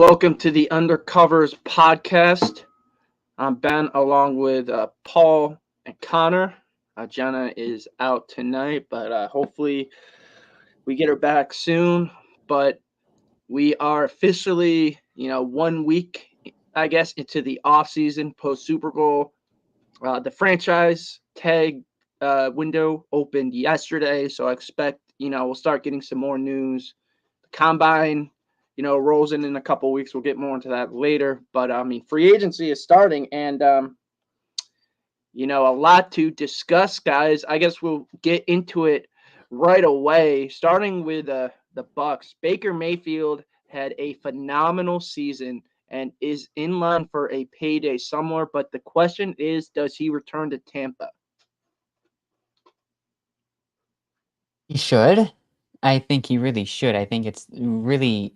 Welcome to the Undercovers podcast. I'm Ben along with Paul and Connor. Jenna is out tonight, but hopefully we get her back soon. But we are officially, 1 week, I guess, into the off season post Super Bowl. The franchise tag window opened yesterday, so I expect, we'll start getting some more news. The combine rolls in a couple weeks. We'll get more into that later. But I mean, free agency is starting, and a lot to discuss, guys. I guess we'll get into it right away, starting with the Bucks. Baker Mayfield had a phenomenal season and is in line for a payday somewhere. But the question is, does he return to Tampa? He should. I think he really should. I think it's really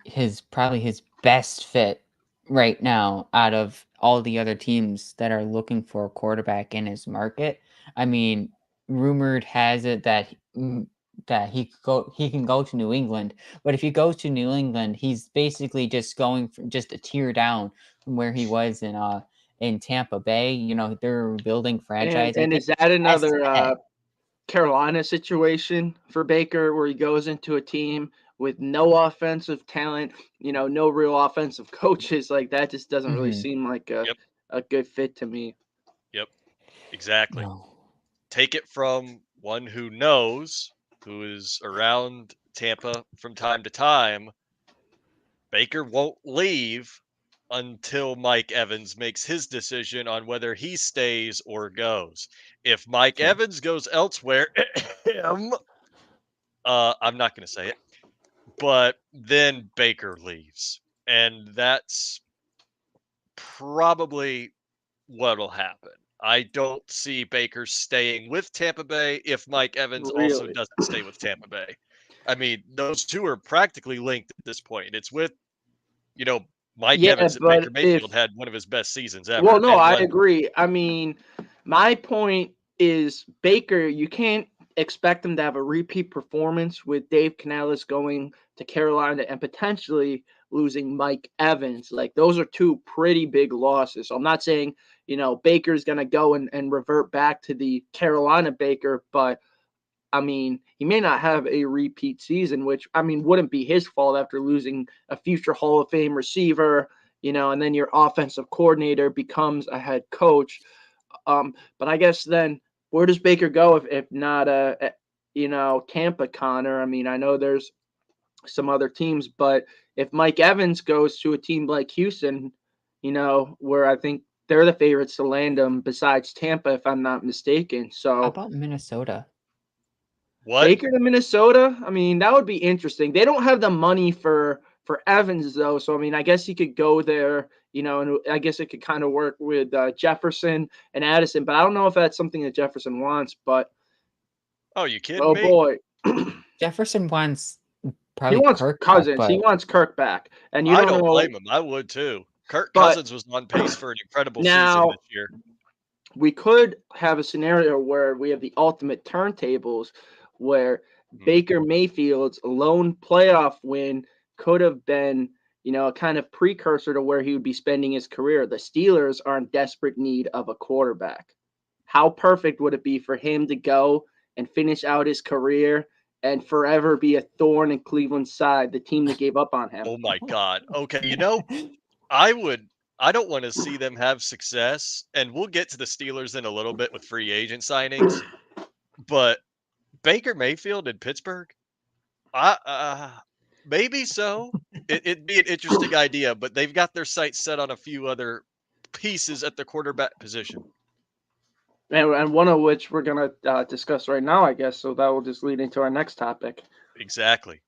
probably his best fit right now out of all the other teams that are looking for a quarterback in his market. I mean, rumored has it that he can go to New England, but if he goes to New England, he's basically just going from just a tier down from where he was in Tampa Bay. They're a rebuilding franchise. I And think is that that's another sad. Carolina situation for Baker where he goes into a team with no offensive talent, no real offensive coaches? Like that just doesn't really Mhm. seem like Yep, a good fit to me. yep, exactly. No. Take it from one who knows, who is around Tampa from time to time. Baker won't leave until Mike Evans makes his decision on whether he stays or goes. If Mike Yeah. Evans goes elsewhere, I'm not going to say it, but then Baker leaves. And that's probably what'll happen. I don't see Baker staying with Tampa Bay if Mike Evans also Really? doesn't stay with Tampa Bay. I mean, those two are practically linked at this point. It's with, you know, Mike Yeah, Evans that Baker but Mayfield had one of his best seasons well, ever. no, And I when agree. I mean, my point is Baker, you can't expect him to have a repeat performance with Dave Canales going to Carolina and potentially losing Mike Evans. Like those are two pretty big losses. So I'm not saying, Baker's gonna go and revert back to the Carolina Baker, but I mean, he may not have a repeat season, which I mean wouldn't be his fault after losing a future Hall of Fame receiver, and then your offensive coordinator becomes a head coach. But I guess then where does Baker go if not Tampa, Connor? I mean, I know there's some other teams, but if Mike Evans goes to a team like Houston, where I think they're the favorites to land him besides Tampa, if I'm not mistaken. How So about Minnesota? what? Baker to Minnesota, I mean, that would be interesting. They don't have the money for Evans though, so I mean, I guess he could go there, and I guess it could kind of work with Jefferson and Addison, but I don't know if that's something that Jefferson wants. But Oh, you kidding oh me? boy, Jefferson wants he probably wants Kirk back, Cousins. He but wants Kirk back, and you I don't don't know. blame him. I would too. Kirk But Cousins was on pace for an incredible season now this year. we could have a scenario where we have the ultimate turntables where Hmm. Baker Mayfield's lone playoff win could have been, a kind of precursor to where he would be spending his career. The Steelers are in desperate need of a quarterback. How perfect would it be for him to go and finish out his career and forever be a thorn in Cleveland's side, the team that gave up on him? Oh my God. Okay, I would I don't want to see them have success, and we'll get to the Steelers in a little bit with free agent signings, but Baker Mayfield in Pittsburgh, I maybe so. It'd be an interesting idea, but they've got their sights set on a few other pieces at the quarterback position. And one of which we're going to discuss right now, I guess. So that will just lead into our next topic. Exactly.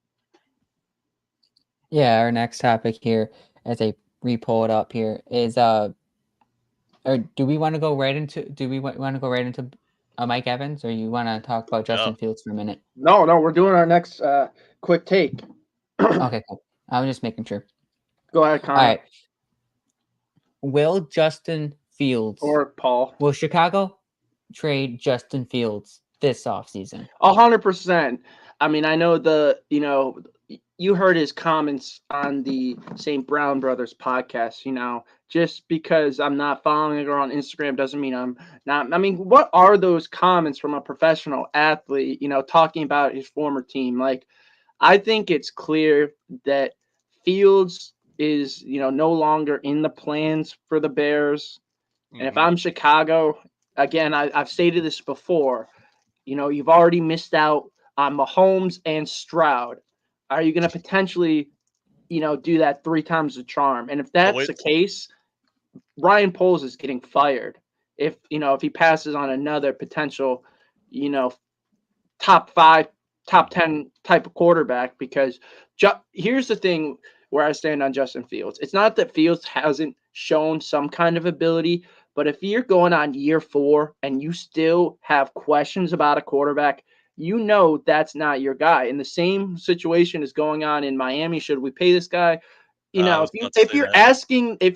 yeah, our next topic here, as I re-pull it up here, is or do we want to go right into Mike Evans, or you want to talk about Yeah. Justin Fields for a minute? No, we're doing our next quick take. Okay, cool. I was just making sure. Go ahead, All Connor right. Will or Paul. will Chicago trade Justin Fields this offseason? 100%. I mean, I know you heard his comments on the St. Brown Brothers podcast. Just because I'm not following her on Instagram doesn't mean I'm not. I mean, what are those comments from a professional athlete, talking about his former team? Like, I think it's clear that Fields is, no longer in the plans for the Bears. And if I'm Chicago, again, I've stated this before, you've already missed out on Mahomes and Stroud. Are you going to potentially, do that 3 times the charm? And if that's the case, Ryan Poles is getting fired. If he passes on another potential, top 5, top 10 type of quarterback, because here's the thing where I stand on Justin Fields. It's not that Fields hasn't shown some kind of ability, but if you're going on year 4 and you still have questions about a quarterback, that's not your guy. And the same situation is going on in Miami. Should we pay this guy? If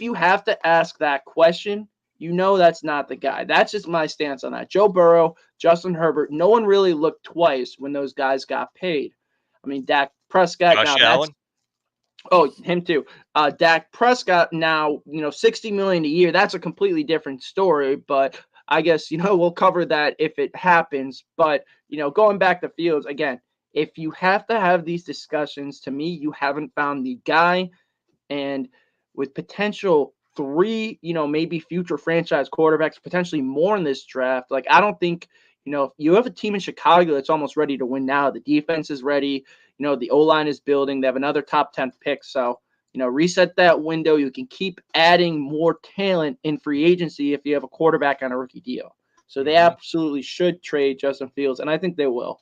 you have to ask that question, that's not the guy. That's just my stance on that. Joe Burrow, Justin Herbert, no one really looked twice when those guys got paid. I mean, Dak Prescott. Josh Allen. Him too. Dak Prescott now, $60 million a year. That's a completely different story, but I guess, we'll cover that if it happens. But, going back to Fields, again, if you have to have these discussions, to me, you haven't found the guy. And with potential 3, maybe future franchise quarterbacks, potentially more in this draft, like, I don't think, if you have a team in Chicago that's almost ready to win now. The defense is ready. The O-line is building. They have another top 10 pick. So, reset that window. You can keep adding more talent in free agency if you have a quarterback on a rookie deal. So they absolutely should trade Justin Fields, and I think they will.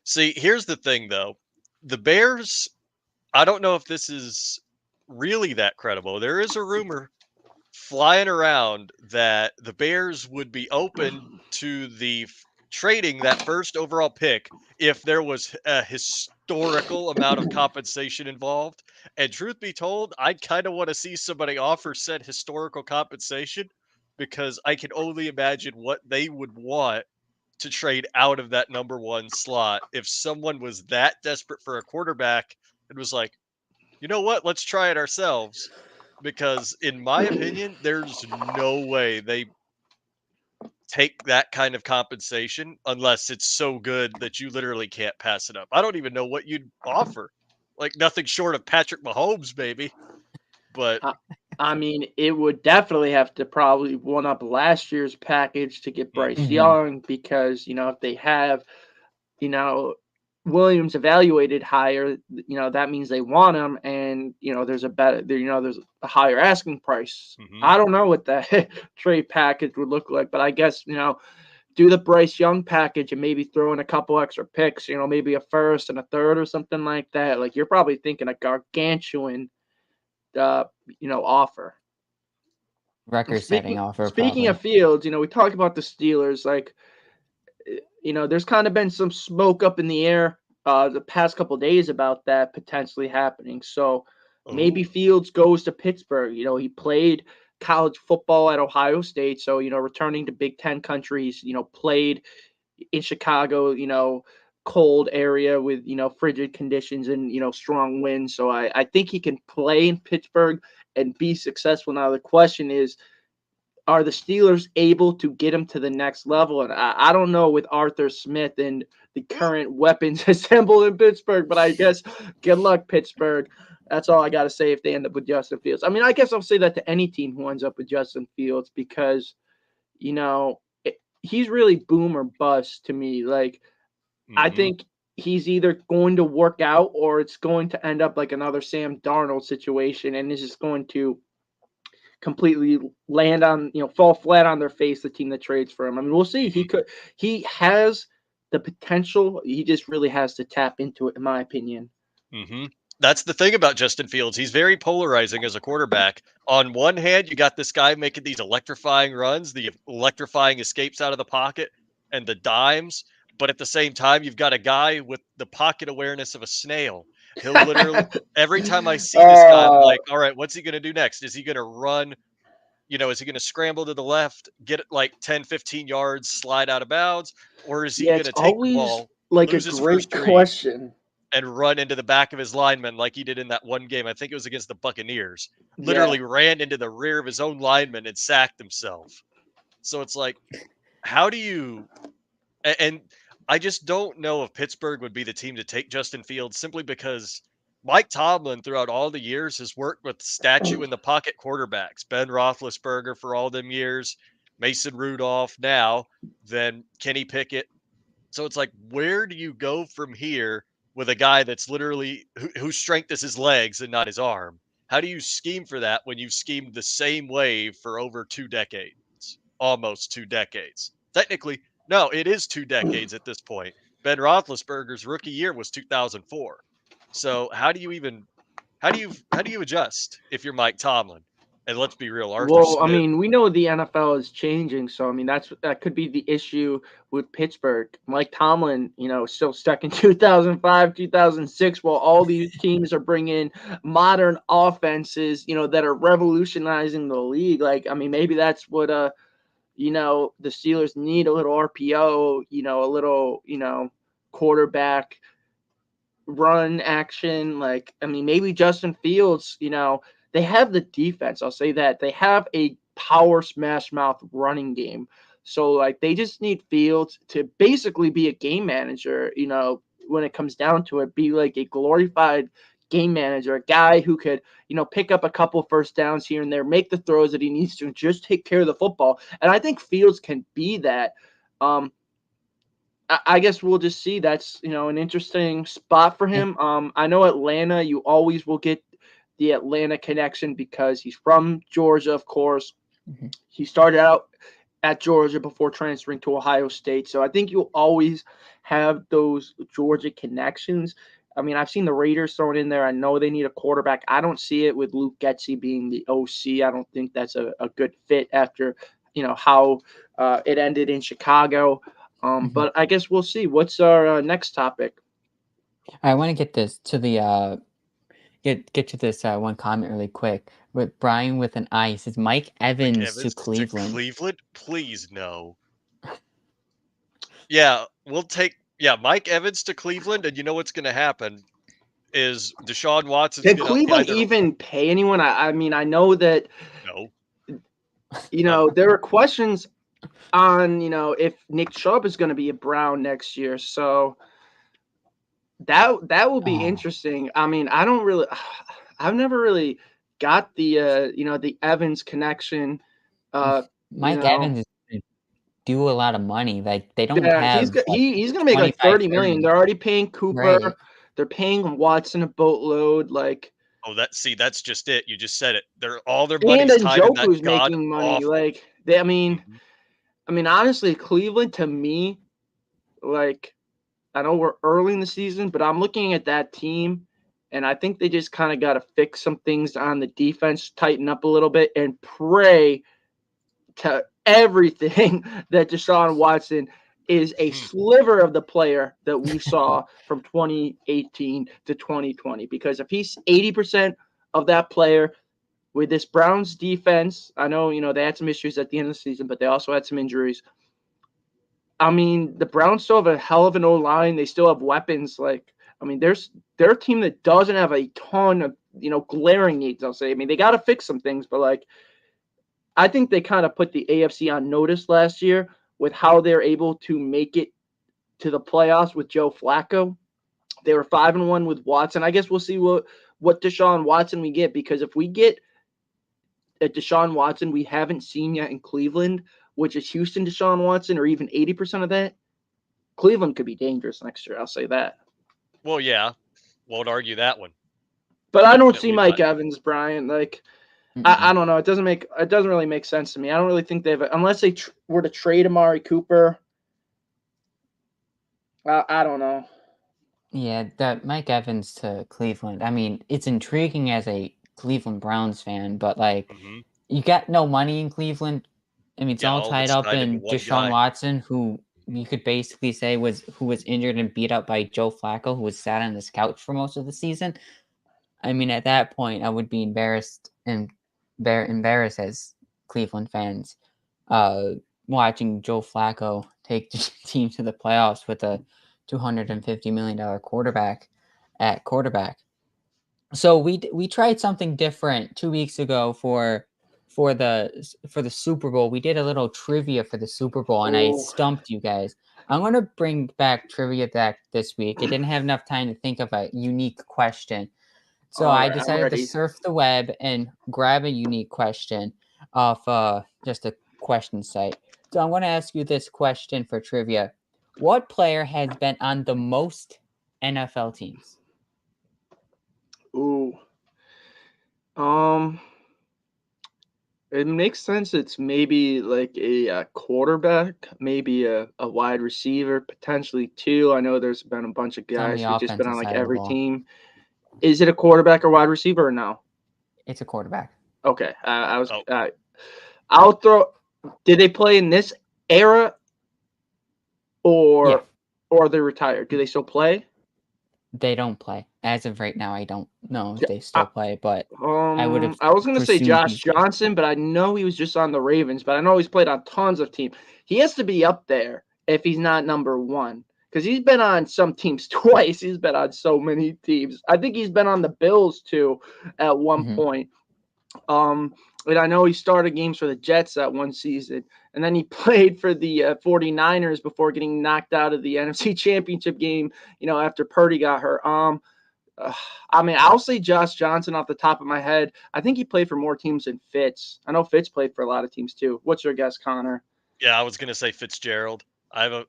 See, here's the thing, though. The Bears, I don't know if this is really that credible. There is a rumor flying around that the Bears would be open to trading that first overall pick if there was a historical amount of compensation involved. And truth be told, I kind of want to see somebody offer said historical compensation, because I can only imagine what they would want to trade out of that number 1 slot if someone was that desperate for a quarterback and was like, you know what, let's try it ourselves. Because in my opinion, there's no way they take that kind of compensation unless it's so good that you literally can't pass it up. I don't even know what you'd offer. Like, nothing short of Patrick Mahomes, baby. But I mean, it would definitely have to probably one up last year's package to get Bryce Young, because, if they have, Williams evaluated higher, that means they want him, and, there's there's a higher asking price. I don't know what that trade package would look like, but I guess, do the Bryce Young package and maybe throw in a couple extra picks, maybe a first and a third or something like that. Like, you're probably thinking a gargantuan offer. Record-setting offer. Speaking of Fields, we talk about the Steelers. Like, there's kind of been some smoke up in the air the past couple of days about that potentially happening. So maybe Fields goes to Pittsburgh. He played college football at Ohio State, so returning to Big Ten countries. Played in Chicago. Cold area with frigid conditions and strong winds. So I think he can play in Pittsburgh and be successful. Now the question is, are the Steelers able to get him to the next level? And I don't know with Arthur Smith and the current weapons assembled in Pittsburgh, but I guess good luck, Pittsburgh. That's all I got to say if they end up with Justin Fields. I mean, I guess I'll say that to any team who ends up with Justin Fields, because he's really boom or bust to me. Like, I think he's either going to work out or it's going to end up like another Sam Darnold situation, and this is going to completely land on, fall flat on their face, the team that trades for him. I mean, we'll see. He has the potential. He just really has to tap into it, in my opinion. That's the thing about Justin Fields. He's very polarizing as a quarterback. On one hand, you got this guy making these electrifying runs, the electrifying escapes out of the pocket and the dimes. But at the same time, you've got a guy with the pocket awareness of a snail. He'll literally, every time I see this guy, I'm like, all right, what's he going to do next? Is he going to run? Is he going to scramble to the left, get it like 10, 15 yards, slide out of bounds? Or is he going to take the ball? Like a great question. and run into the back of his lineman like he did in that one game. I think it was against the Buccaneers. Yeah. Literally ran into the rear of his own lineman and sacked himself. So it's like, how do you and I just don't know if Pittsburgh would be the team to take Justin Fields simply because Mike Tomlin throughout all the years has worked with statue in the pocket quarterbacks. Ben Roethlisberger for all them years, Mason Rudolph now, then Kenny Pickett. So it's like, where do you go from here with a guy that's literally whose strength is his legs and not his arm? How do you scheme for that when you've schemed the same way for over 2 decades, almost 2 decades? Technically, no, it is 2 decades at this point. Ben Roethlisberger's rookie year was 2004. So how do you adjust if you're Mike Tomlin? And let's be real, Arthur Well, I Smith. mean, we know the NFL is changing, so I mean that could be the issue with Pittsburgh. Mike Tomlin, still stuck in 2005, 2006, while all these teams are bringing modern offenses, that are revolutionizing the league. Like, I mean, maybe that's what the Steelers need, a little RPO, a little, quarterback run action. Like, I mean, maybe Justin Fields, they have the defense. I'll say that. They have a power smash mouth running game. So, like, they just need Fields to basically be a game manager, when it comes down to it, be like a glorified game manager, a guy who could, pick up a couple first downs here and there, make the throws that he needs to, and just take care of the football. And I think Fields can be that. I guess we'll just see. That's an interesting spot for him. I know Atlanta. You always will get the Atlanta connection because he's from Georgia, of course. Mhm. He started out at Georgia before transferring to Ohio State, so I think you'll always have those Georgia connections. I mean, I've seen the Raiders thrown in there. I know they need a quarterback. I don't see it with Luke Getsy being the OC. I don't think that's a good fit after how it ended in Chicago. But I guess we'll see. What's our next topic? I want to get this to the get to this one comment really quick. With Brian with an I, he says Mike Evans to Cleveland. Cleveland? Please no. Yeah, we'll take Mike Evans to Cleveland, and you know what's gonna happen is Deshaun Watson's Did gonna Cleveland either even pay anyone? I mean, I know that no. there are questions on if Nick Chubb is going to be a Brown next year. So that will be interesting. I mean, I've never really got the the Evans connection. Mike Evans is going to do a lot of money. Like they don't Yeah, have he's going to make like 30 million. They're already paying Cooper. Right. They're paying Watson a boatload. Like, Oh, that's just it. You just said it. All their and money's tied in that Njoku's god making money. awful. Like, I mean, Mhm. honestly, Cleveland to me, like, I know we're early in the season, but I'm looking at that team, and I think they just kind of got to fix some things on the defense, tighten up a little bit, and pray to everything that Deshaun Watson is a sliver of the player that we saw from 2018 to 2020. Because if he's 80% of that player with this Browns defense, I know, they had some issues at the end of the season, but they also had some injuries. I mean, the Browns still have a hell of an O-line. They still have weapons. Like, I mean, they're a team that doesn't have a ton of, glaring needs, I'll say. I mean, they got to fix some things, but, like, I think they kind of put the AFC on notice last year with how they're able to make it to the playoffs with Joe Flacco. They were 5-1 with Watson. I guess we'll see what Deshaun Watson we get, because if we get a Deshaun Watson we haven't seen yet in Cleveland, which is Houston Deshaun Watson, or even 80% of that, Cleveland could be dangerous next year. I'll say that. Well, yeah, won't argue that one. But I don't see Definitely Mike not. Evans, Brian. Like, I don't know. It doesn't really make sense to me. I don't really think unless they were to trade Amari Cooper. I don't know. Yeah, that Mike Evans to Cleveland. I mean, it's intriguing as a Cleveland Browns fan, but like Mhm. you got no money in Cleveland. I mean, it's Yeah, all all of tied it's up tied into in one Deshaun guy. Watson, who you could basically say was injured and beat up by Joe Flacco, who was sat on his couch for most of the season. I mean, at that point, I would be embarrassed as Cleveland fans, watching Joe Flacco take the team to the playoffs with a $250 million quarterback. at quarterback. So we tried something different 2 weeks ago for the Super Bowl. We did a little trivia for the Super Bowl, and I Oh. stumped you guys. I'm gonna bring back trivia back this week. I didn't have enough time to think of a unique question, so All I right, I'm decided to ready. surf the web and grab a unique question off just a question site. So I'm gonna ask you this question for trivia: what player has been on the most NFL teams? Ooh. It makes sense. It's maybe like a quarterback, maybe a wide receiver, potentially two. I know there's been a bunch of It's on the guys who've just been offensive on like side of the every ball. team. Is it a quarterback or wide receiver or no? It's a quarterback. Okay, I was. Oh. I'll throw. Did they play in this era or Yeah. or they retired? Do they still play? They don't play. As of right now, I don't know if Yeah, they still play, but I would have I was gonna say presumed Josh he's Johnson, but I know he was just on the Ravens. But I know he's played on tons of teams. He has to be up there if he's not number one, because he's been on some teams twice. He's been on so many teams. I think he's been on the Bills too at one Mhm. point. And I know he started games for the Jets that one season, and then he played for the 49ers before getting knocked out of the NFC Championship game, after Purdy got hurt. I mean, I'll say Josh Johnson off the top of my head. I think he played for more teams than Fitz. I know Fitz played for a lot of teams too. What's your guess, Connor? Yeah, I was gonna say Fitzgerald. I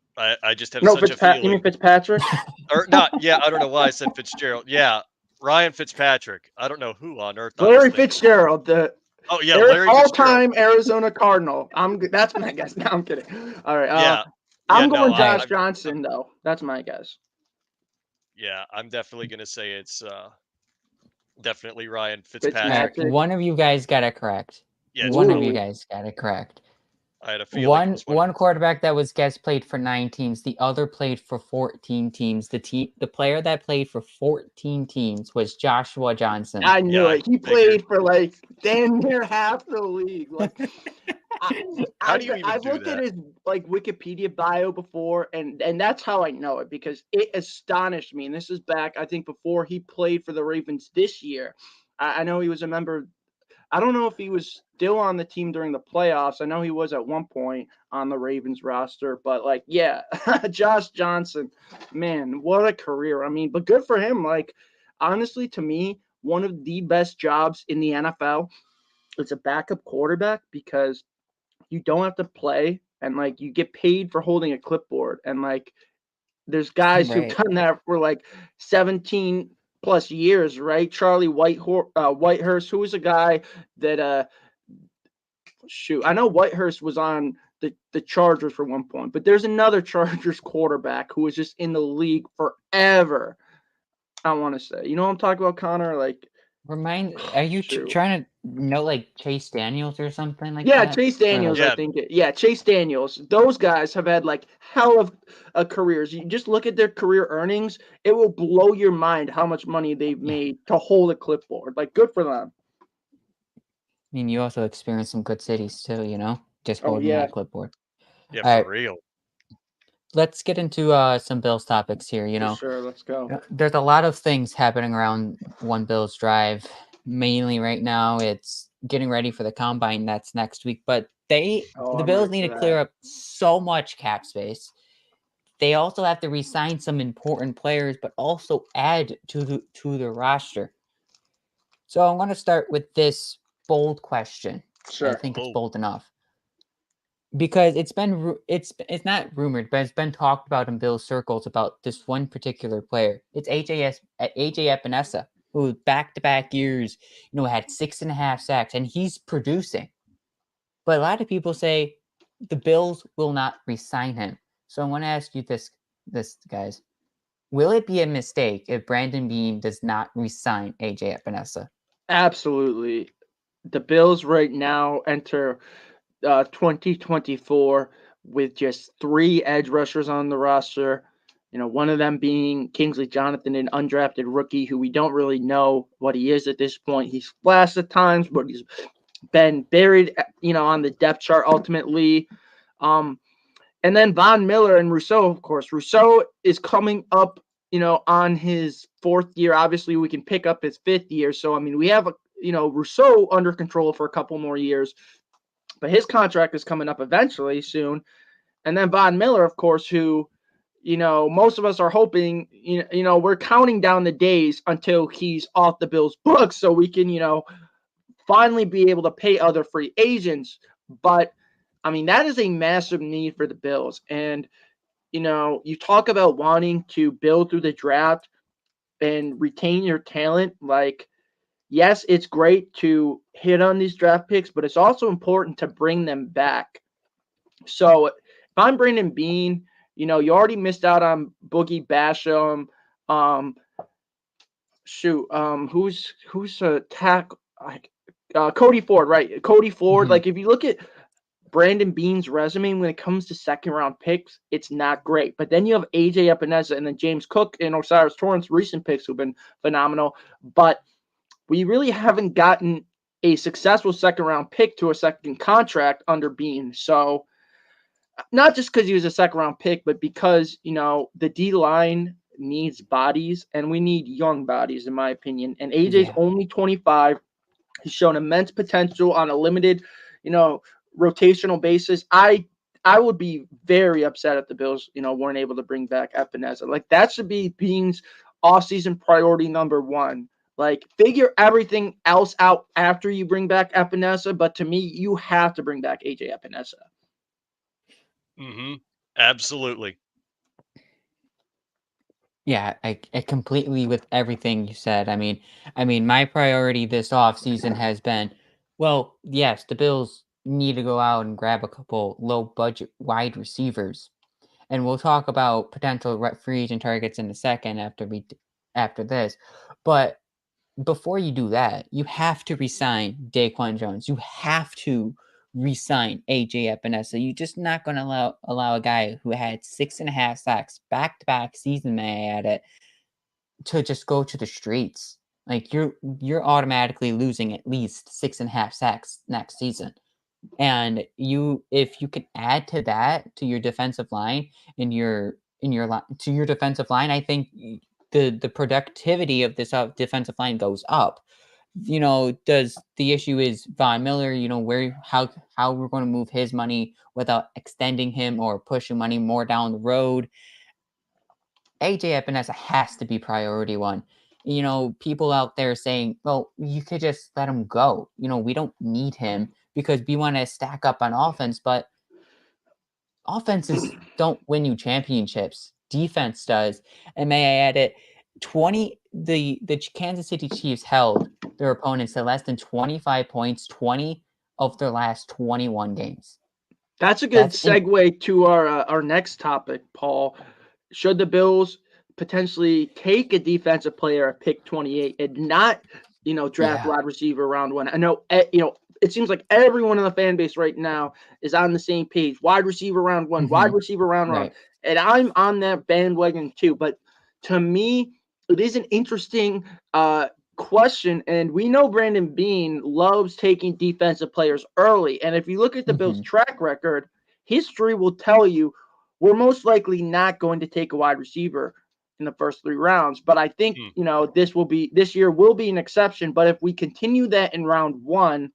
just have No, such a You mean feeling, Fitzpatrick? or not. Yeah, I don't know why I said Fitzgerald. Yeah, Ryan Fitzpatrick. I don't know who on earth I was Larry thinking. Fitzgerald, the Oh yeah, Larry Fitzgerald. all-time Arizona Cardinal. That's my guess. No, I'm kidding. All right. Yeah, yeah. I'm No, going I Josh Johnson though. That's my guess. yeah, I'm definitely gonna say it's definitely Ryan all Fitzpatrick. right. Fitzpatrick. One of you guys got it correct. Yeah, it's One of you Ooh. guys got it correct. I had a feeling it was One quarterback that was guest played for 9 teams. The other played for 14 teams. The player that played for 14 teams was Joshua Johnson. I knew Yeah, I it. He figured. played for like damn near half the league. Like How do you even I've do looked at that? his like Wikipedia bio before, and that's how I know it, because it astonished me. And this is back, I think, before he played for the Ravens this year. I know he was a member. I don't know if he was still on the team during the playoffs. I know he was at one point on the Ravens roster, but like, yeah, Josh Johnson, man, what a career. I mean, but good for him. Like, honestly, to me, one of the best jobs in the NFL is a backup quarterback, because you don't have to play, and like you get paid for holding a clipboard, and like there's guys who've Right. done that for like 17 plus years, right? Charlie Whitehurst, who was a guy that I know Whitehurst was on the Chargers for one point, but there's another Chargers quarterback who was just in the league forever. I want to say, you know what I'm talking about, Connor? Like, Are you shoot. trying to know like Chase Daniels or something like Yeah, that? Chase Or, Daniels, like, I Yeah, think. Yeah, Chase Daniels. Those guys have had like hell of careers. You just look at their career earnings; it will blow your mind how much money they've Yeah. made to hold a clipboard. Like, good for them. I mean, you also experienced some good cities too, just Oh holding yeah, that clipboard. yeah, All for right, real. let's get into some Bills topics here. for sure. Let's go. There's a lot of things happening around One Bills Drive. Mainly right now, it's getting ready for the combine that's next week. But Oh, the I'm Bills ready need for to clear that. up so much cap space. They also have to re-sign some important players, but also add to the roster. So I'm going to start with this bold question. I Sure. think it's Oh, bold enough because it's not rumored, but it's been talked about in Bill's circles about this one particular player. It's AJ Epinesa, who back-to-back years, had 6.5 sacks, and he's producing. But a lot of people say the Bills will not re-sign him. So I want to ask you this, guys: will it be a mistake if Brandon Beane does not re-sign AJ Epinesa? Absolutely. The Bills right now enter 2024 with just 3 edge rushers on the roster. One of them being Kingsley Jonathan, an undrafted rookie who we don't really know what he is at this point. He's flashed at times, but he's been buried, on the depth chart ultimately. And then Von Miller and Rousseau, of course. Rousseau is coming up on his 4th year. Obviously, we can pick up his 5th year. So, I mean, we have, Rousseau under control for a couple more years, but his contract is coming up eventually soon. And then Von Miller, of course, who, most of us are hoping, we're counting down the days until he's off the Bills' books so we can, finally be able to pay other free agents. But, I mean, that is a massive need for the Bills. And, you talk about wanting to build through the draft and retain your talent. Like, yes, it's great to hit on these draft picks, but it's also important to bring them back. So if I'm Brandon Beane, you already missed out on Boogie Basham. Who's a tackle? Cody Ford, right? Cody Ford. Mhm. Like, if you look at Brandon Beane's resume when it comes to 2nd-round picks, it's not great. But then you have AJ Epinesa and then James Cook and Osiris Torrance, recent picks who've been phenomenal. But we really haven't gotten a successful 2nd-round pick to a second contract under Beane. So not just because he was a 2nd-round pick, but because, the D-line needs bodies, and we need young bodies, in my opinion. And AJ's Yeah. only 25. He's shown immense potential on a limited, rotational basis. I would be very upset if the Bills, weren't able to bring back Epinesa. Like, that should be Beane's offseason priority number 1. Like, figure everything else out after you bring back Epinesa, but to me, you have to bring back AJ Epinesa. Mm-hmm. Absolutely. Yeah, I completely with everything you said. I mean, my priority this offseason has been, well, yes, the Bills need to go out and grab a couple low budget wide receivers, and we'll talk about potential free agent targets in a second after this. But before you do that, you have to resign Daquan Jones. You have to resign AJ Epinesa. You're just not going to allow a guy who had 6.5 sacks back-to-back season, may I add it, to just go to the streets. Like, you're automatically losing at least 6.5 sacks next season. And if you can add to that to your defensive line and to your defensive line, I think the productivity of this defensive line goes up. Does the issue is Von Miller, how we're going to move his money without extending him or pushing money more down the road. AJ Epinesa has to be priority 1. People out there saying, well, you could just let him go. We don't need him because we want to stack up on offense, but offenses don't win you championships. Defense does. And may I add it, the Kansas City Chiefs held their opponents to less than 25 points, 20 of their last 21 games. That's a good segue to our next topic, Paul. Should the Bills potentially take a defensive player at pick 28 and not, draft wide receiver round 1? I know, it seems like everyone in the fan base right now is on the same page. Wide receiver round 1, wide receiver round 1. And I'm on that bandwagon too. But to me, it is an interesting question, and we know Brandon Beane loves taking defensive players early. And if you look at the Bills' track record, history will tell you we're most likely not going to take a wide receiver in the first 3 rounds. But I think this year will be an exception. But if we continue that in round 1,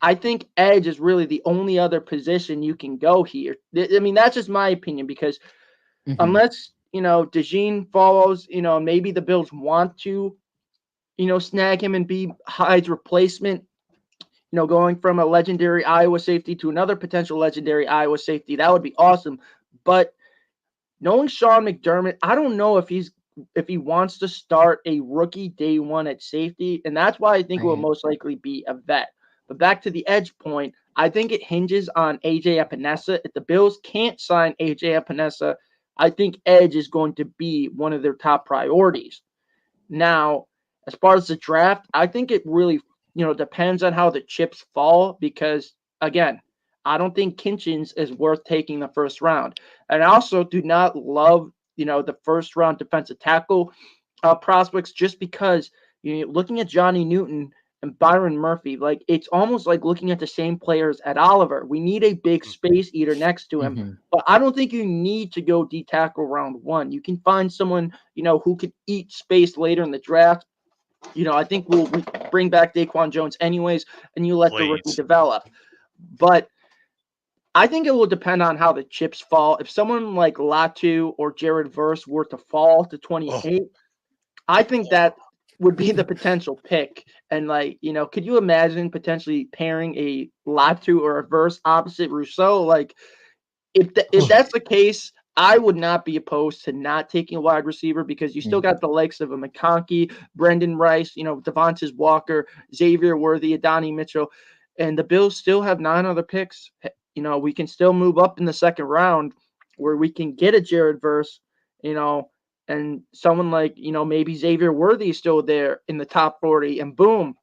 I think edge is really the only other position you can go here. I mean, that's just my opinion, because unless DeJean follows, maybe the Bills want to snag him and be Hyde's replacement, going from a legendary Iowa safety to another potential legendary Iowa safety. That would be awesome. But knowing Sean McDermott, I don't know if he wants to start a rookie day 1 at safety, and that's why I think it will most likely be a vet. But back to the edge point, I think it hinges on AJ Epinesa. If the Bills can't sign AJ Epinesa, I think edge is going to be one of their top priorities. Now, as far as the draft, I think it really, depends on how the chips fall, because, again, I don't think Kinchins is worth taking the first round. And I also do not love, the first round defensive tackle prospects, just because looking at Johnny Newton and Byron Murphy. Like, it's almost like looking at the same players at Oliver. We need a big space eater next to him. Mm-hmm. But I don't think you need to go D tackle round 1. You can find someone, who could eat space later in the draft. I think we'll bring back Daquan Jones anyways, and you let the rookie Please. develop. But I think it will depend on how the chips fall. If someone like Latu or Jared Verse were to fall to 28, I think that would be the potential pick. And could you imagine potentially pairing a Latu or a Verse opposite Rousseau? Like, if that's the case, I would not be opposed to not taking a wide receiver because you still got the likes of a McConkey, Brendan Rice, Devontae Walker, Xavier Worthy, Adonai Mitchell, and the Bills still have 9 other picks. We can still move up in the second round where we can get a Jared Verse, and someone like, maybe Xavier Worthy is still there in the top 40, and boom,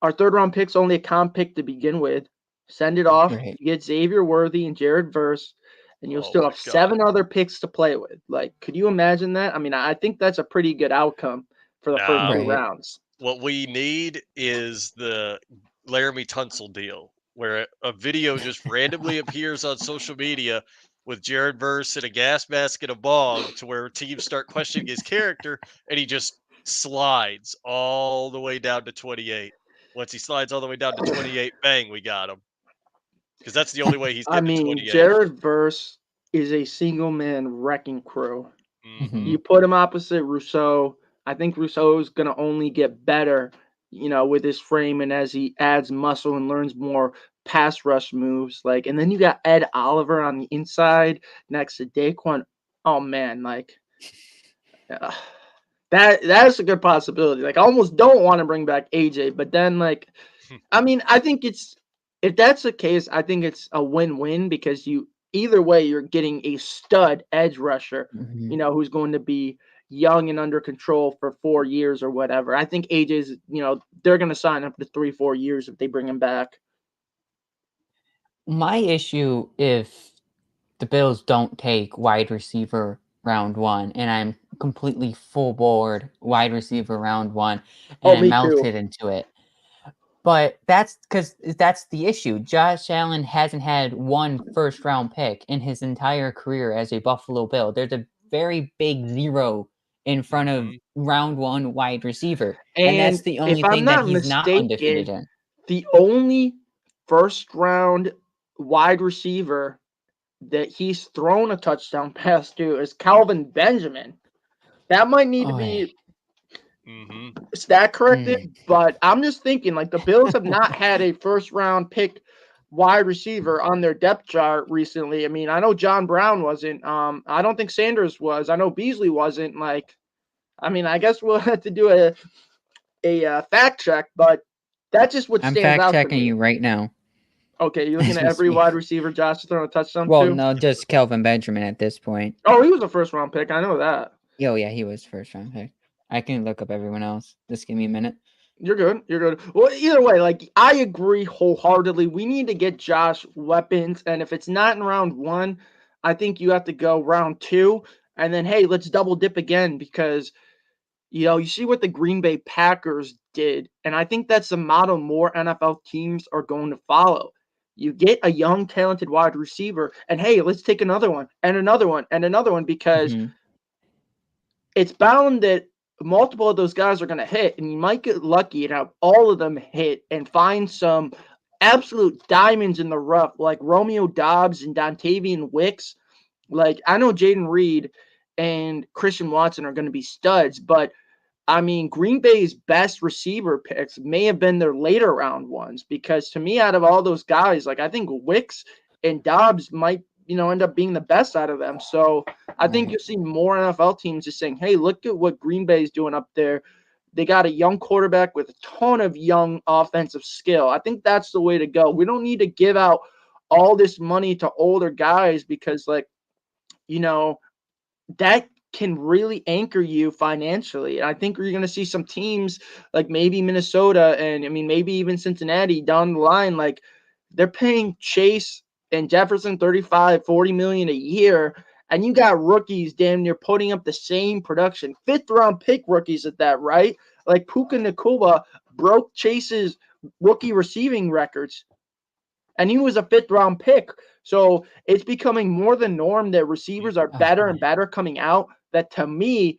our third round pick's only a comp pick to begin with. Send it off, Right. you get Xavier Worthy and Jared Verse, and you'll still have 7 other picks to play with. Like, could you imagine that? I mean, I think that's a pretty good outcome for the first 2 Right. rounds. What we need is the Laramie Tunsil deal, where a video just randomly appears on social media with Jared Verse in a gas mask and a bong, to where teams start questioning his character, and he just slides all the way down to 28. Once he slides all the way down to 28, bang, we got him. Because that's the only way he's I getting to mean, 28. Jared Verse is a single man wrecking crew. Mhm. You put him opposite Rousseau. I think Rousseau is going to only get better, with his frame and as he adds muscle and learns more pass rush moves. Like, and then you got Ed Oliver on the inside next to Daquan. Oh man, uh, that's a good possibility. Like, I almost don't want to bring back AJ, but then I mean, I think if that's the case, I think it's a win-win because either way you're getting a stud edge rusher, who's going to be young and under control for 4 years or whatever. I think AJ's, they're going to sign up to 3-4 years if they bring him back. My issue if the Bills don't take wide receiver round 1, and I'm completely full board wide receiver round 1, and I'm Me too. melted into it. But that's because that's the issue. Josh Allen hasn't had 1 first-round pick in his entire career as a Buffalo Bill. There's a very big 0 in front of round 1 wide receiver. And that's the only if I'm thing that not he's not undefeated mistaken, in. the only first-round wide receiver that he's thrown a touchdown pass to is Calvin Benjamin. That might need to be stat corrected, but I'm just thinking the Bills have not had a first round pick wide receiver on their depth chart recently. I mean, I know John Brown wasn't. I don't think Sanders was. I know Beasley wasn't. I mean, I guess we'll have to do a fact check, but that's just what I'm stands fact out to checking me. you right now. Okay, you're looking at every wide receiver Josh has thrown a touchdown Well, to? no, just Kelvin Benjamin at this point. Oh, he was a first round pick. I know that. Oh, yeah, he was first round pick. I can look up everyone else. Just give me a minute. You're good. You're good. Well, either way, I agree wholeheartedly. We need to get Josh weapons, and if it's not in round 1, I think you have to go round 2, and then hey, let's double dip again because you see what the Green Bay Packers did, and I think that's the model more NFL teams are going to follow. You get a young, talented wide receiver, and hey, let's take another one and another one and another one because it's bound that multiple of those guys are going to hit, and you might get lucky and have all of them hit and find some absolute diamonds in the rough, like Romeo Dobbs and Dontavian Wicks. I know Jaden Reed and Christian Watson are going to be studs, but I mean, Green Bay's best receiver picks may have been their later round ones because to me, out of all those guys, I think Wicks and Dobbs might, end up being the best out of them. So I think you'll see more NFL teams just saying, hey, look at what Green Bay's doing up there. They got a young quarterback with a ton of young offensive skill. I think that's the way to go. We don't need to give out all this money to older guys because, that can really anchor you financially. And I think you're going to see some teams like maybe Minnesota and I mean maybe even Cincinnati down the line, they're paying Chase and Jefferson 35-40 million a year, and you got rookies damn near putting up the same production, 5th round pick rookies at that, right? Like Puka Nacua broke Chase's rookie receiving records, and he was a 5th-round pick. So it's becoming more the norm that receivers are better and better coming out. That, to me,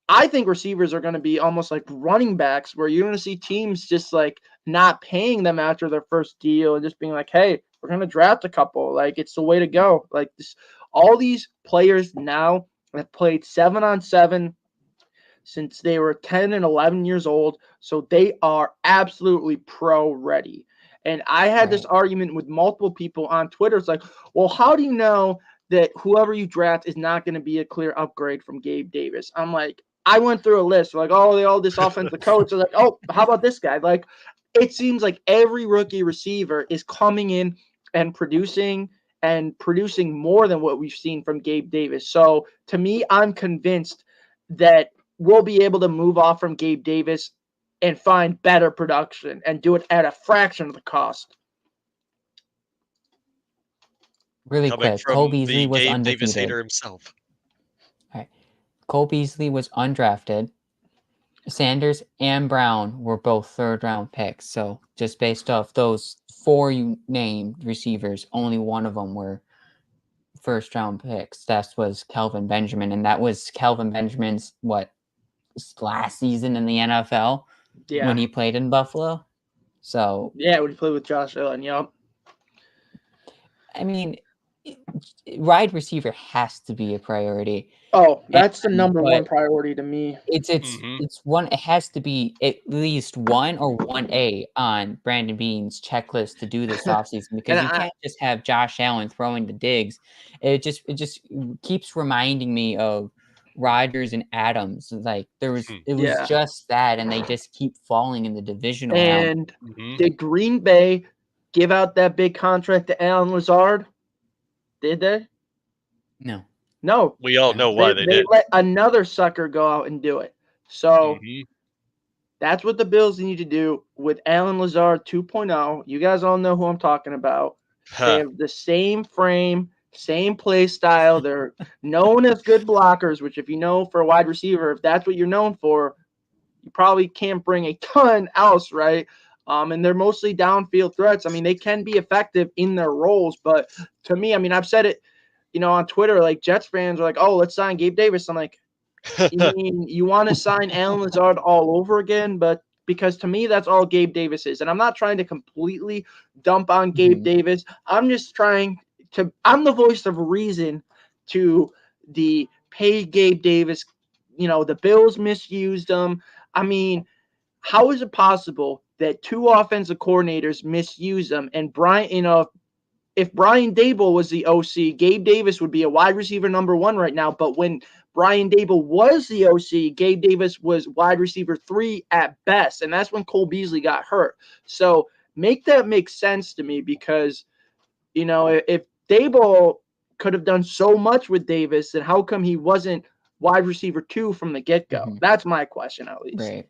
I think receivers are going to be almost like running backs, where you're going to see teams just like not paying them after their first deal and just being like, hey, we're going to draft a couple. Like, it's the way to go. Like, all these players now have played 7-on-7 since they were 10 and 11 years old. So they are absolutely pro ready. And I had this argument with multiple people on Twitter. It's like, well, how do you know that whoever you draft is not going to be a clear upgrade from Gabe Davis? I'm like, I went through a list. Like, oh, they all this offensive coach. Like, oh, how about this guy? Like, it seems like every rookie receiver is coming in and producing more than what we've seen from Gabe Davis. So to me, I'm convinced that we'll be able to move off from Gabe Davis and find better production and do it at a fraction of the cost. Really Coming quick, from Cole the Beasley was Gabe Davis undefeated. hater himself. All right. Cole Beasley was undrafted. Sanders and Brown were both 3rd-round picks. So just based off those 4 you named receivers, only one of them were 1st-round picks. That was Kelvin Benjamin, and that was Kelvin Benjamin's last season in the NFL when he played in Buffalo. So yeah, when he played with Josh Allen, yep. I mean, wide receiver has to be a priority. Oh, that's the number one priority to me. It's one. It has to be at least 1 or 1A on Brandon Beane's checklist to do this offseason, because you can't just have Josh Allen throwing the digs. It just keeps reminding me of Rodgers and Adams. Like it was just that, and they just keep falling in the divisional round. And did Green Bay give out that big contract to Allen Lazard? Did they? No. We all know why they did. They let another sucker go out and do it. So that's what the Bills need to do with Allen Lazard 2.0. You guys all know who I'm talking about. They have the same frame, same play style. They're known as good blockers, which, if you know, for a wide receiver, if that's what you're known for, you probably can't bring a ton else, right? And they're mostly downfield threats. I mean, they can be effective in their roles, but to me, I mean, I've said it, on Twitter, like Jets fans are like, oh, let's sign Gabe Davis. I'm like, you mean you want to sign Allen Lazard all over again? But because to me, that's all Gabe Davis is. And I'm not trying to completely dump on Gabe Davis. I'm just I'm the voice of reason to the pay Gabe Davis. The Bills misused him. I mean, how is it possible that 2 offensive coordinators misuse them? And if Brian Daboll was the OC, Gabe Davis would be a wide receiver number 1 right now. But when Brian Daboll was the OC, Gabe Davis was wide receiver 3 at best. And that's when Cole Beasley got hurt. So make that make sense to me, because, if Daboll could have done so much with Davis, then how come he wasn't wide receiver 2 from the get-go? That's my question, at least. Right.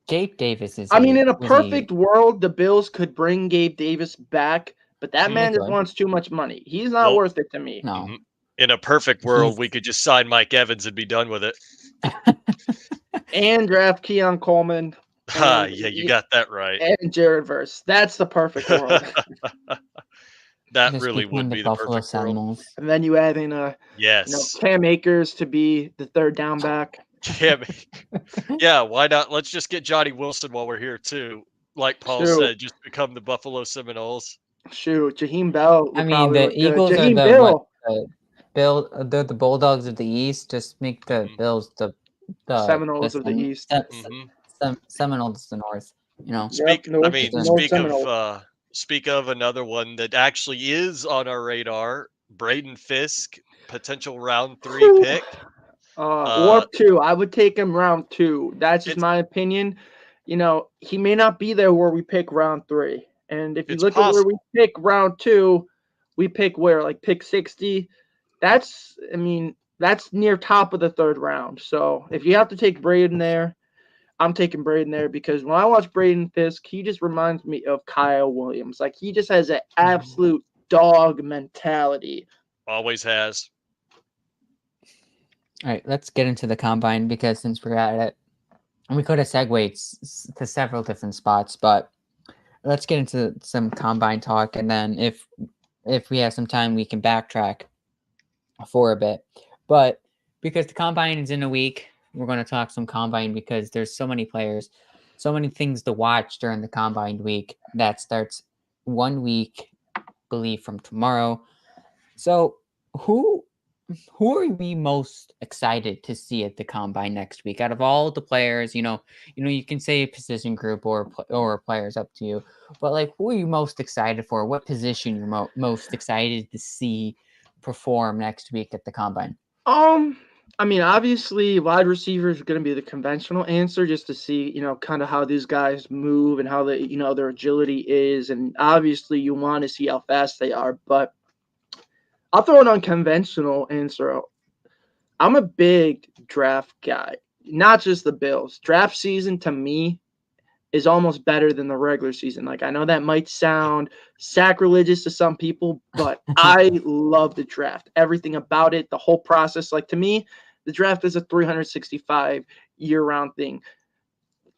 Gabe Davis is. In a perfect world, the Bills could bring Gabe Davis back, but that man just wants too much money. He's not worth it to me. No. In a perfect world, we could just sign Mike Evans and be done with it. And draft Keon Coleman. Yeah, you got that right. And Jared Verse. That's the perfect world. That really would be the perfect world. And then you add in Cam Akers to be the 3rd down back. Yeah, why not? Let's just get Johnny Wilson while we're here too. Like Paul said, just become the Buffalo Seminoles. Shoot, Jaheim Bell. The Eagles are the Bulldogs of the East. Just make the Bills the Seminoles of the East. Seminoles of the North. Speak of another one that actually is on our radar. Braden Fisk, potential round 3 pick. Or 2. I would take him round 2. That's just my opinion. He may not be there where we pick round 3. And if you look at where we pick round 2, we pick where? Like pick 60. That's near top of the 3rd round. So if you have to take Braden there, I'm taking Braden there, because when I watch Braden Fisk, he just reminds me of Kyle Williams. Like, he just has an absolute dog mentality. Always has. All right, let's get into the combine, because since we're at it, And we could have segued to several different spots, but let's get into some combine talk, and then if we have some time, we can backtrack for a bit. But because the combine is in a week, we're going to talk some combine because there's so many players, so many things to watch during the combine week that starts 1 week, I believe, from tomorrow. So who are we most excited to see at the combine next week out of all the players? You can say a position group or players, up to you, but like, who are you most excited for? What position you're most excited to see perform next week at the combine? I mean, obviously, wide receiver is going to be the conventional answer, just to see, kind of how these guys move and how their agility is, and obviously, you want to see how fast they are. But I'll throw an unconventional answer. I'm a big draft guy, not just the Bills. Draft season to me is almost better than the regular season. Like, I know that might sound sacrilegious to some people, but I love the draft. Everything about it, the whole process. Like, to me, the draft is a 365 year-round thing.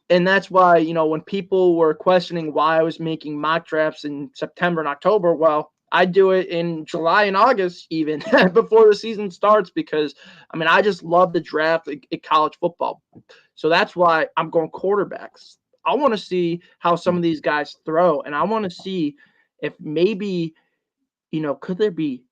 And that's why, when people were questioning why I was making mock drafts in September and October, well, I do it in July and August, even before the season starts, because I just love the draft at college football. So that's why I'm going quarterbacks. I want to see how some of these guys throw, and I want to see if maybe, could there be,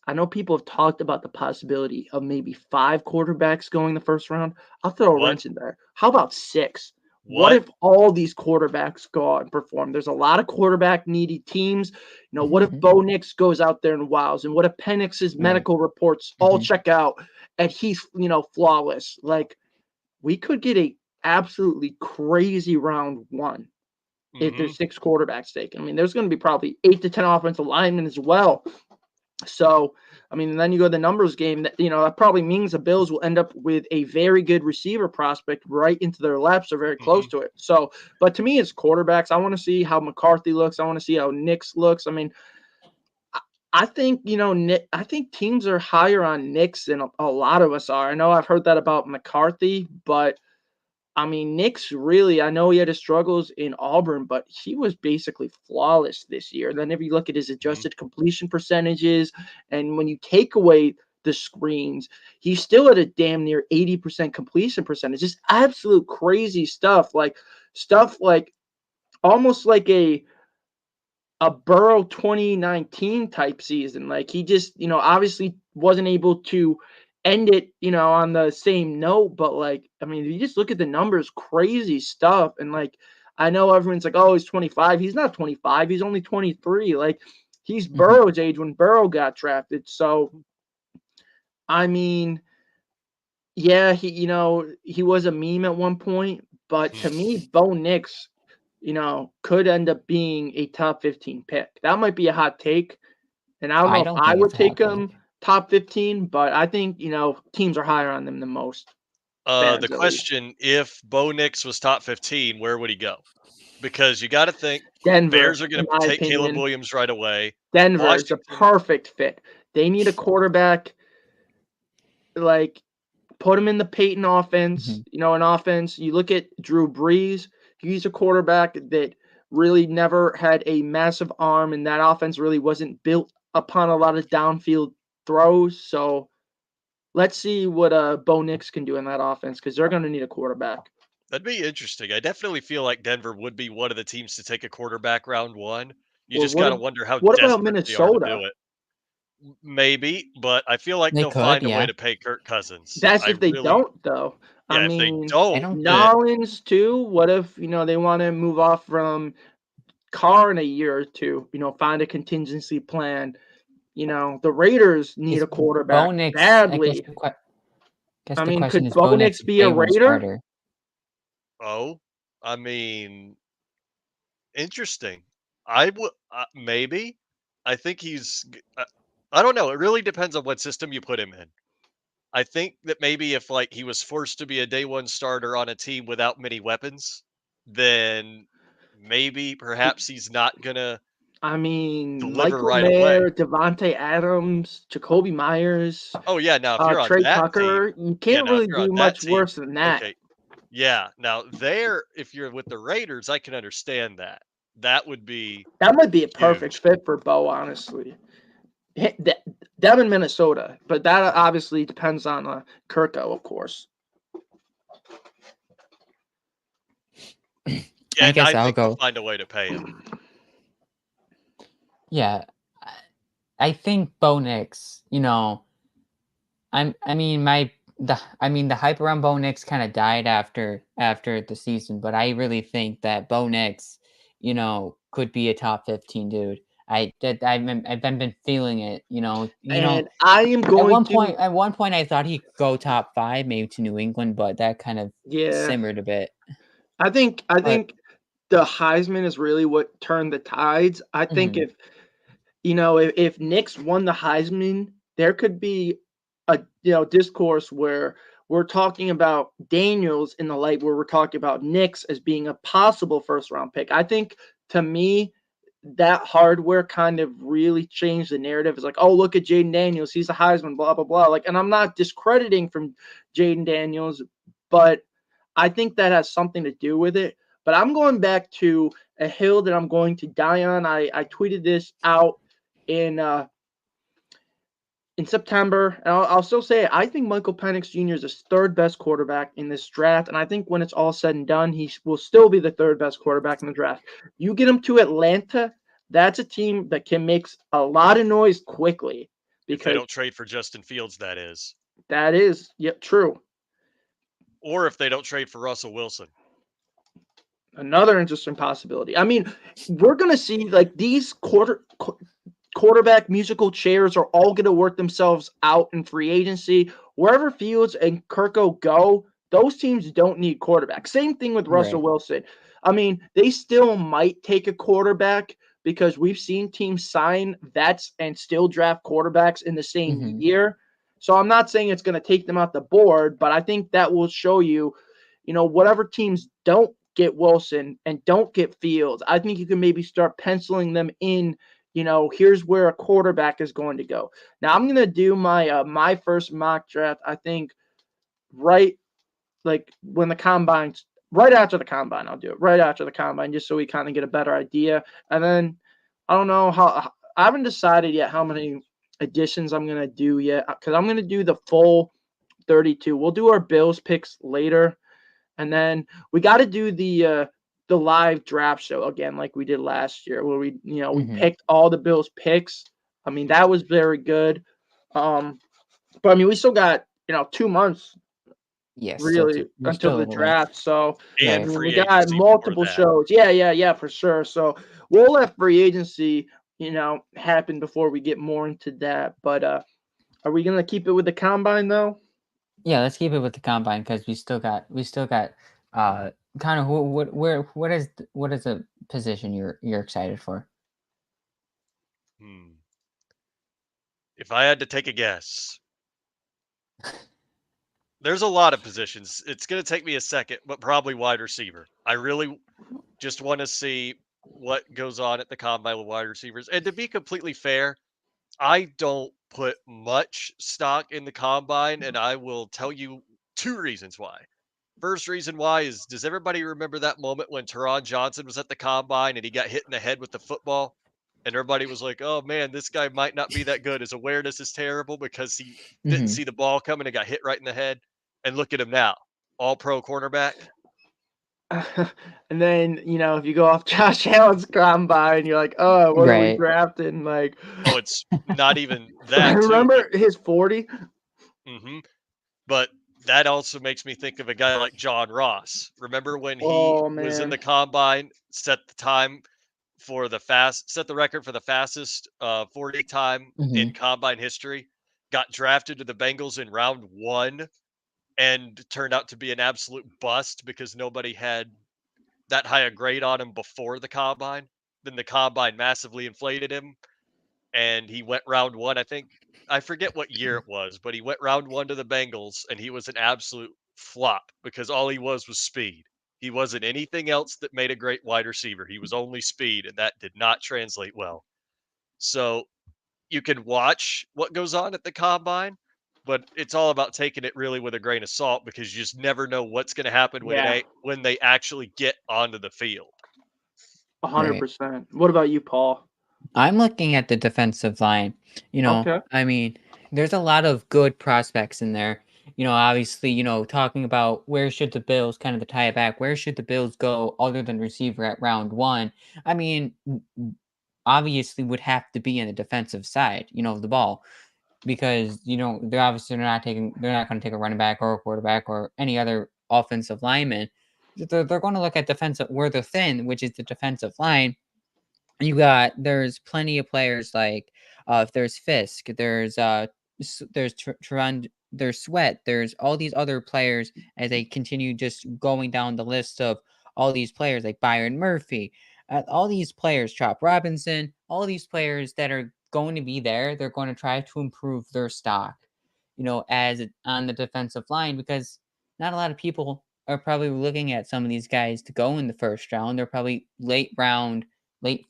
I know people have talked about the possibility of maybe 5 quarterbacks going the first round. I'll throw a What? wrench in there. How about 6? What What? if all these quarterbacks go out and perform? There's a lot of quarterback needy teams. What if Bo Nix goes out there and wows? And what if Penix's medical reports all check out and he's, flawless? Like, we could get a absolutely crazy round 1 if there's 6 quarterbacks taken. I mean, there's going to be probably 8 to 10 offensive linemen as well. So, then you go to the numbers game. That probably means the Bills will end up with a very good receiver prospect right into their laps or very close to it. So, but to me, it's quarterbacks. I want to see how McCarthy looks. I want to see how Nix looks. I think, I think teams are higher on Nix than a lot of us are. I know I've heard that about McCarthy, but Nix really, I know he had his struggles in Auburn, but he was basically flawless this year. Then if you look at his adjusted completion percentages, and when you take away the screens, he's still at a damn near 80% completion percentage. Just absolute crazy stuff like almost like a Burrow 2019 type season. Like, he just, obviously wasn't able to end it, on the same note, but you just look at the numbers, crazy stuff. And I know everyone's like, oh, he's 25. He's not 25. He's only 23. Like, he's Burrow's age when Burrow got drafted. So, yeah, he was a meme at one point, but to me, Bo Nix, could end up being a top 15 pick. That might be a hot take, and I don't know if don't I think would it's a hot take him top 15, but I think, teams are higher on them than most fans, The at least. question, if Bo Nix was top 15, where would he go? Because you got to think Denver, Bears are in going to my take Caleb opinion. Williams right away. Denver is a Washington, perfect fit. They need a quarterback, like, put him in the Peyton offense, an offense. You look at Drew Brees, he's a quarterback that really never had a massive arm, and that offense really wasn't built upon a lot of downfield throws. So let's see what Bo Nix can do in that offense, because they're going to need a quarterback. that'd be interesting. I definitely feel like Denver would be one of the teams to take a quarterback round 1. You Well, just got to wonder how what about desperate they are to do Minnesota? it. Maybe, but I feel like They they'll could, find a way yeah. to pay Kirk Cousins. That's I if they really, don't, though. yeah, if they I don't, don't then Nolans too. What if they want to move off from Carr in a year or two? Find a contingency plan. The Raiders need Is a quarterback Bo Nix, badly. guess the question Could is Bo Bo Nix Nix a be a day 1 Raider? starter? oh, I mean, interesting. I would maybe. I think I don't know. It really depends on what system you put him in. I think that maybe if like he was forced to be a day 1 starter on a team without many weapons, then maybe perhaps he's not gonna deliver Michael right away. Mayer, Devontae Adams, Jacoby Myers, Oh yeah, now if you're on Trey that team, Tucker, you yeah, can't now if really you're on do that much team, worse than that. okay, Yeah. Now if you're with the Raiders, I can understand that. That would be That might be a perfect huge. fit for Bo, honestly. Them in Minnesota, but that obviously depends on Kirko, of course. Yeah, I and guess I I'll think they'll go. find a way to pay him. Yeah, I think Bo Nix. I mean the hype around Bo Nix kind of died after the season, but I really think that Bo Nix, could be a top 15 dude. I've been feeling it. And I am going to, At one point I thought he'd go top 5, maybe to New England, but that kind of yeah. simmered a bit. I think But the Heisman is really what turned the tides. I think mhm, if Knicks won the Heisman, there could be a discourse where we're talking about Daniels in the light where we're talking about Knicks as being a possible first round pick. I think to me that hardware kind of really changed the narrative. It's like, oh, look at Jaden Daniels, he's a Heisman, blah blah blah. Like, and I'm not discrediting from Jaden Daniels, but I think that has something to do with it. But I'm going back to a hill that I'm going to die on. I tweeted this out in September, and I'll still say it. I think Michael Penix Jr. is the third best quarterback in this draft, and I think when it's all said and done, he will still be the third best quarterback in the draft. You get him to Atlanta, that's a team that can make a lot of noise quickly If they because don't trade for Justin Fields, that is. that is true. Or if they don't trade for Russell Wilson. Another interesting possibility. I mean, we're gonna see like these quarterback musical chairs are all going to work themselves out in free agency. Wherever Fields and Kirko go, those teams don't need quarterbacks. Same thing with Russell right. Wilson. I mean, they still might take a quarterback because we've seen teams sign vets and still draft quarterbacks in the same Mhm. year. So I'm not saying it's going to take them out the board, but I think that will show you, whatever teams don't get Wilson and don't get Fields, I think you can maybe start penciling them in. Here's where a quarterback is going to go. Now I'm gonna do my first mock draft. I think right like when the combines, right after the combine, I'll do it right after the combine, just so we kind of get a better idea. And then I don't know I haven't decided yet how many additions I'm gonna do yet because I'm gonna do the full 32. We'll do our Bills picks later, and then we got to do the live draft show again, like we did last year, where we Mhm. picked all the Bills picks. I mean, that was very good. But I mean, we still got 2 months Yes, really we're until still a the little way. draft. So I And Right. mean, we free got agency before multiple that. shows. Yeah, for sure. So we'll let free agency happen before we get more into that. But are we gonna keep it with the combine though? Yeah, let's keep it with the combine because we still got kind of what is a position you're excited for? Hmm. If I had to take a guess, there's a lot of positions. It's going to take me a second, but probably wide receiver. I really just want to see what goes on at the combine with wide receivers. And to be completely fair, I don't put much stock in the combine, and I will tell you two reasons why. First reason why is, does everybody remember that moment when Teron Johnson was at the combine and he got hit in the head with the football? And everybody was like, oh man, this guy might not be that good. His awareness is terrible because he didn't Mhm. see the ball coming and got hit right in the head. And look at him now, all pro cornerback. And then, if you go off Josh Allen's combine, you're like, oh, what are we Right. drafting? Like, Oh, it's not even that, too. But, remember his 40? hmm but that also makes me think of a guy like John Ross. Remember when he Oh, was in man. the combine, set the record for the fastest 40 time in Mhm. combine history, got drafted to the Bengals in round 1 and turned out to be an absolute bust because nobody had that high a grade on him before the combine. Then the combine massively inflated him and he went round 1. I forget what year it was, but he went round 1 to the Bengals and he was an absolute flop because all he was speed. He wasn't anything else that made a great wide receiver. He was only speed, and that did not translate well. So you can watch what goes on at the combine, but it's all about taking it really with a grain of salt because you just never know what's going to happen Yeah, when they actually get onto the field. Right. 100%. What about you, Paul? I'm looking at the defensive line. Okay. I mean, there's a lot of good prospects in there. Obviously, talking about where should the Bills kind of the tie it back, where should the Bills go other than receiver at round one? I mean, obviously would have to be in the defensive side, of the ball. Because, they're not going to take a running back or a quarterback or any other offensive lineman. They're going to look at defensive where they're thin, which is the defensive line. There's plenty of players like if there's Fisk, there's there's Sweat, there's all these other players as they continue just going down the list of all these players like Byron Murphy, all these players, Chop Robinson, all these players that are going to be there. They're going to try to improve their stock, on the defensive line because not a lot of people are probably looking at some of these guys to go in the first round. They're probably late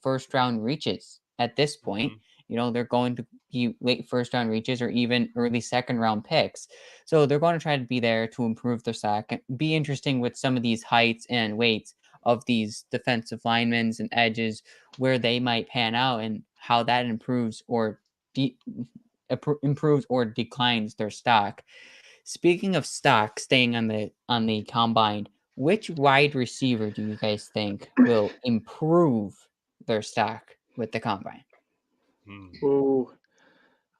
first round reaches at this point. Mhm. They're going to be late first round reaches or even early second round picks. So they're going to try to be there to improve their stock and be interesting with some of these heights and weights of these defensive linemen and edges where they might pan out and how that de- improves or declines their stock. Speaking of stock, staying on the combine, which wide receiver do you guys think will improve their stock with the combine? Hmm, Ooh,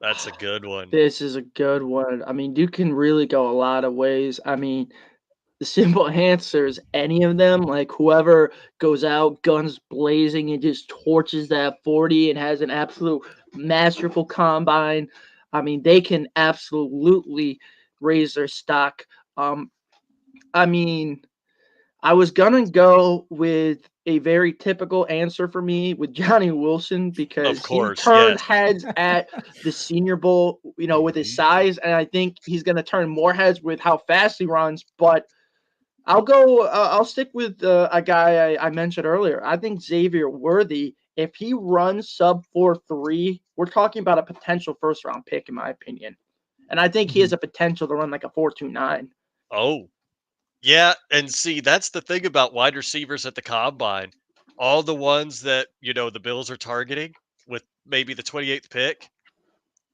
that's a good one. this is a good one. I mean, you can really go a lot of ways. I mean, the simple answer is any of them. Like whoever goes out guns blazing and just torches that 40 and has an absolute masterful combine. I mean, they can absolutely raise their stock. Um, I mean, I was gonna go with a very typical answer for me with Johnny Wilson Of because he course, turned yes. heads at the Senior Bowl, with his Mhm. size, and I think he's gonna turn more heads with how fast he runs. But I'll go. I'll stick with a guy I mentioned earlier. I think Xavier Worthy. If he runs sub 4.3, we're talking about a potential first round pick, in my opinion. And I think he has Mhm. a potential to run like a 4.29. Oh, yeah, and see, that's the thing about wide receivers at the combine. All the ones that, the Bills are targeting with maybe the 28th pick,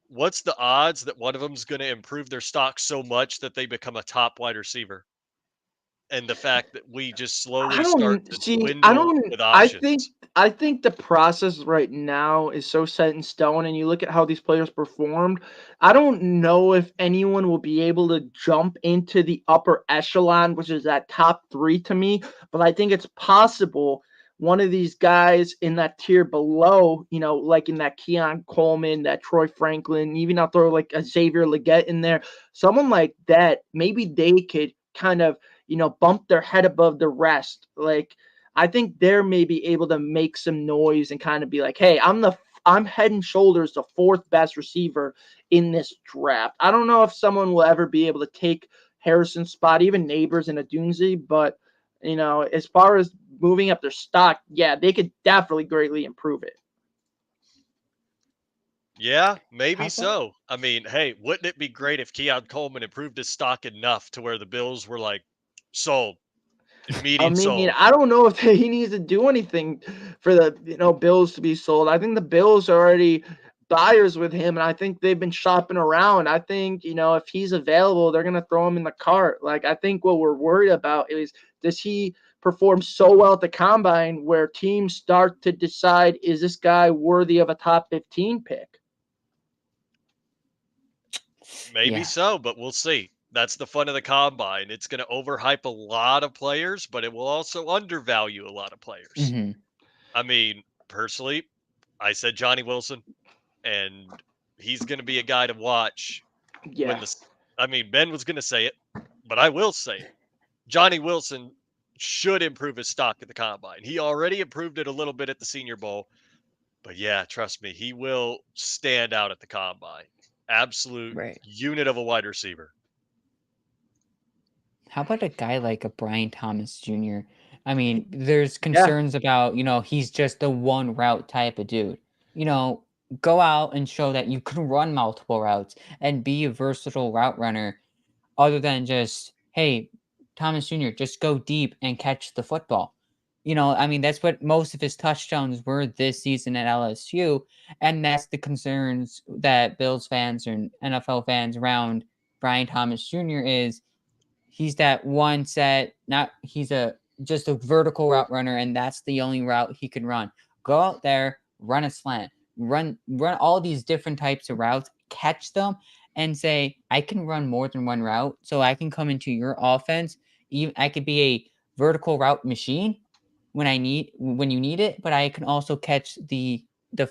what's the odds that one of them's going to improve their stock so much that they become a top wide receiver? And the fact that we just I slowly start don't to see. I dwindle don't. with I think. options. I think the process right now is so set in stone, and you look at how these players performed. I don't know if anyone will be able to jump into the upper echelon, which is that top three to me. But I think it's possible one of these guys in that tier below, like in that Keon Coleman, that Troy Franklin, even I'll throw like a Xavier Leggett in there, someone like that, maybe they could kind of bump their head above the rest. Like I think they're maybe able to make some noise and kind of be like, hey, I'm head and shoulders the fourth best receiver in this draft. I don't know if someone will ever be able to take Harrison's spot, even Neighbors in a Dunze, but as far as moving up their stock, yeah, they could definitely greatly improve it. Yeah, How maybe about so. I mean, hey, wouldn't it be great if Keon Coleman improved his stock enough to where the Bills were like, sold, I immediate mean, sold? I don't know if he needs to do anything for the Bills to be sold. I think the Bills are already buyers with him, and I think they've been shopping around. I think if he's available, they're gonna throw him in the cart. Like I think what we're worried about is does he perform so well at the combine where teams start to decide is this guy worthy of a top 15 pick? Maybe yeah. so, but we'll see. That's the fun of the combine. It's going to overhype a lot of players, but it will also undervalue a lot of players. Hmm. I mean, personally, I said Johnny Wilson, and he's going to be a guy to watch when Yeah. I mean, Ben was going to say it, but I will say it. Johnny Wilson should improve his stock at the combine. He already improved it a little bit at the Senior Bowl, but yeah, trust me, he will stand out at the combine. Absolute Right. unit of a wide receiver. How about a guy like a Brian Thomas Jr.? I mean, there's Yeah. concerns about, he's just a one route type of dude. You know, go out and show that you can run multiple routes and be a versatile route runner other than just, hey, Thomas Jr., just go deep and catch the football. I mean, that's what most of his touchdowns were this season at LSU. And that's the concerns that Bills fans and NFL fans around Brian Thomas Jr. is he's that one set, not he's just a vertical route runner, and that's the only route he can run. Go out there, run a slant, run all these different types of routes, catch them, and say, I can run more than one route, so I can come into your offense. Even I could be a vertical route machine when you need it, but I can also catch the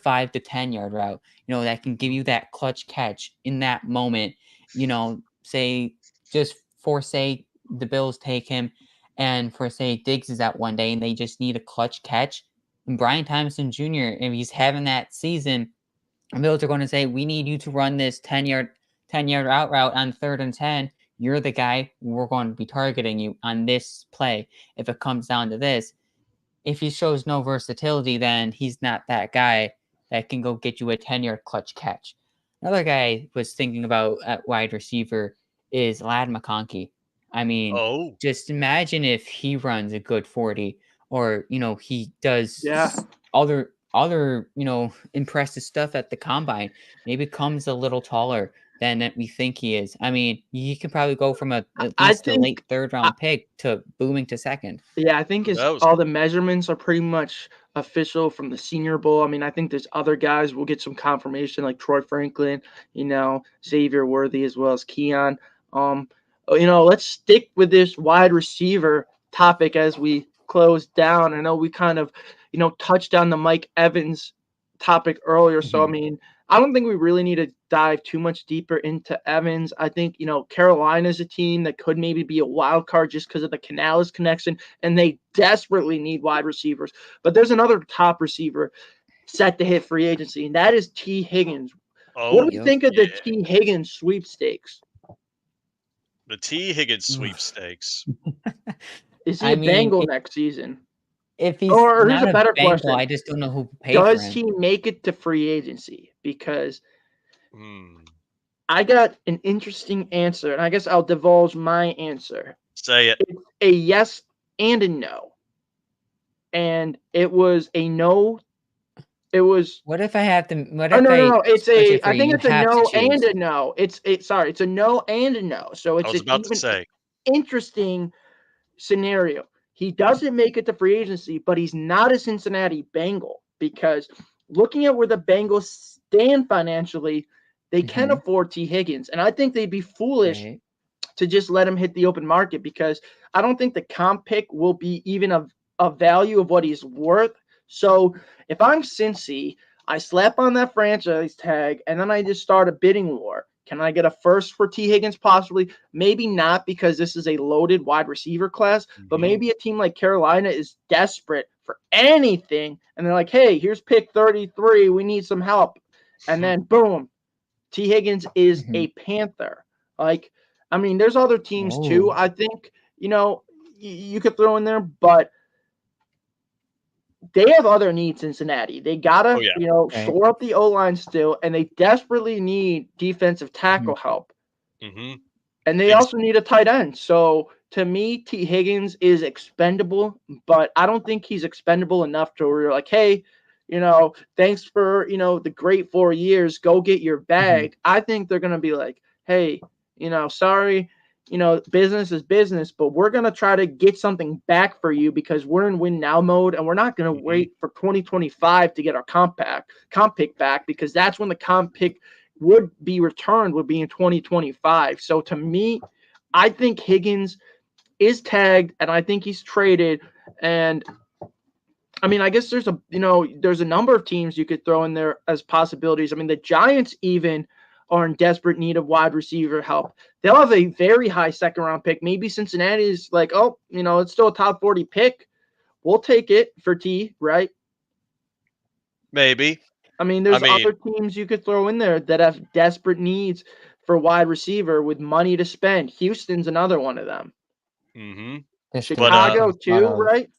5 to 10 yard route. That can give you that clutch catch in that moment. Say just for say the Bills take him, and for say Diggs is out one day and they just need a clutch catch. And Brian Thompson Jr., if he's having that season, the Bills are going to say, we need you to run this 10-yard out route on 3rd and 10. You're the guy. We're going to be targeting you on this play. If it comes down to this, if he shows no versatility, then he's not that guy that can go get you a 10-yard clutch catch. Another guy I was thinking about at wide receiver is Lad McConkey. I mean, Oh, just imagine if he runs a good 40, or he does Yeah. other impressive stuff at the combine. Maybe comes a little taller than we think he is. I mean, he could probably go from at I least a think late 3rd round pick to booming to 2nd. Yeah, I think who it's knows? all the measurements are pretty much official from the Senior Bowl. I mean, I think there's other guys we'll get some confirmation like Troy Franklin, Xavier Worthy as well as Keon. Let's stick with this wide receiver topic as we close down. I know we kind of, touched on the Mike Evans topic earlier. So, I mean, I don't think we really need to dive too much deeper into Evans. I think, Carolina's a team that could maybe be a wild card just because of the Canales connection, and they desperately need wide receivers. But there's another top receiver set to hit free agency, and that is T. Higgins. What Oh, do you think of the yeah. T. Higgins sweepstakes? The T. Higgins sweepstakes. Is he I a mean, Bengal next season? if he's Or here's not a a better Bengal, question. I just don't know who paid for Does him. he make it to free agency? Because Hmm. I got an interesting answer, and I guess I'll divulge my answer. Say it. It's a yes and a no. And it was a no. It was What if I have to? What oh if no. It's switch it for I you? think You it's a have to no and choose. a no. Sorry, it's a no and a no. So I it's was an about to even say. interesting scenario. He doesn't make it to free agency, but he's not a Cincinnati Bengal because looking at where the Bengals stand financially, they can afford T. Higgins. And I think they'd be foolish Right. to just let him hit the open market because I don't think the comp pick will be even a value of what he's worth. So if I'm Cincy, I slap on that franchise tag and then I just start a bidding war. Can I get a first for T. Higgins? Possibly. Maybe not because this is a loaded wide receiver class, but maybe a team like Carolina is desperate for anything. And they're like, hey, here's pick 33. We need some help. And then boom, T. Higgins is a Panther. Like, I mean, there's other teams too. Oh. I think, you could throw in there, but they have other needs, Cincinnati. They gotta, Oh, yeah. Right. shore up the O-line still, and they desperately need defensive tackle help. Mm-hmm. And they also need a tight end. So to me, T. Higgins is expendable, but I don't think he's expendable enough to where you're like, hey, thanks for, the great 4 years. Go get your bag. I think they're going to be like, hey, sorry, business is business, but we're going to try to get something back for you because we're in win now mode and we're not going to wait for 2025 to get our comp pick back because that's when the comp pick would be returned would be in 2025. So to me, I think Higgins is tagged and I think he's traded. And I mean, I guess there's a number of teams you could throw in there as possibilities. I mean, the Giants even are in desperate need of wide receiver help. They'll have a very high 2nd round pick. Maybe Cincinnati is like, oh, it's still a top 40 pick. We'll take it for T, right? Maybe. I mean, there's other teams you could throw in there that have desperate needs for wide receiver with money to spend. Houston's another one of them. Mm-hmm. Chicago too, right?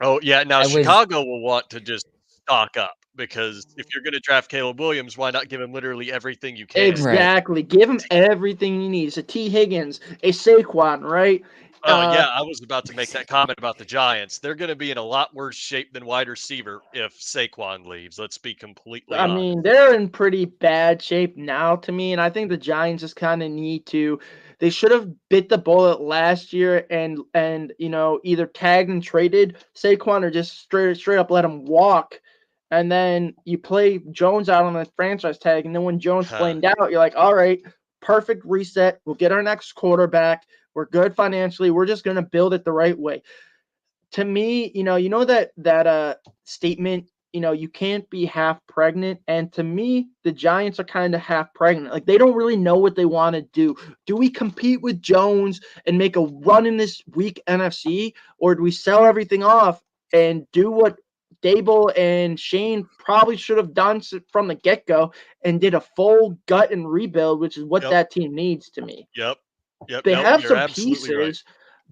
Oh, yeah. Now, I was Chicago will want to just stock up. because if you're going to draft Caleb Williams, why not give him literally everything you can? Exactly. Give him everything he needs. A T. Higgins, a Saquon, right? Yeah, I was about to make that comment about the Giants. They're going to be in a lot worse shape than wide receiver if Saquon leaves. Let's be completely I honest. mean, they're in pretty bad shape now to me, and I think the Giants just kind of need to. They should have bit the bullet last year and either tagged and traded Saquon or just straight up let him walk. And then you play Jones out on the franchise tag, and then when Jones flamed out, you're like, all right, perfect reset. We'll get our next quarterback. We're good financially. We're just gonna build it the right way. To me, that statement, you can't be half pregnant. And to me, the Giants are kind of half pregnant. Like they don't really know what they want to do. Do we compete with Jones and make a run in this weak NFC, or do we sell everything off and do what Dable and Shane probably should have done from the get-go and did a full gut and rebuild, which is what Yep. that team needs to me. Yep. They No, have you're some absolutely right. pieces,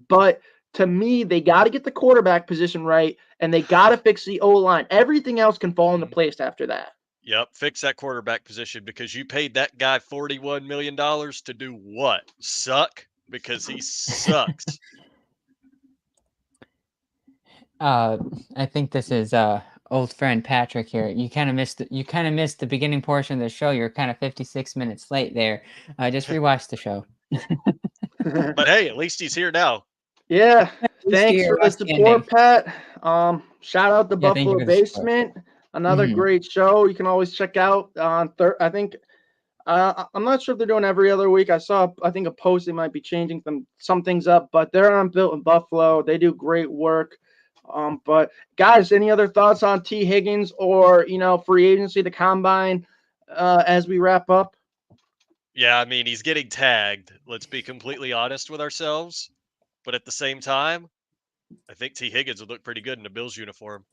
but to me, they got to get the quarterback position right, and they got to fix the O-line. Everything else can fall into place after that. Yep, fix that quarterback position because you paid that guy $41 million to do what? Suck? Because he sucks. I think this is old friend Patrick here. You kind of missed the beginning portion of the show. You're kind of 56 minutes late there. Just rewatch the show. But hey, at least he's here now. Yeah, thanks you're for the support, Pat. Shout out the Yeah, thank you Buffalo for the support. Basement. Another great show. You can always check out on I think I'm not sure if they're doing every other week. I think a post they might be changing some things up, but they're on Built in Buffalo. They do great work. But guys, any other thoughts on T. Higgins or free agency, the combine, as we wrap up? Yeah, I mean, he's getting tagged. Let's be completely honest with ourselves. But at the same time, I think T. Higgins would look pretty good in a Bills uniform.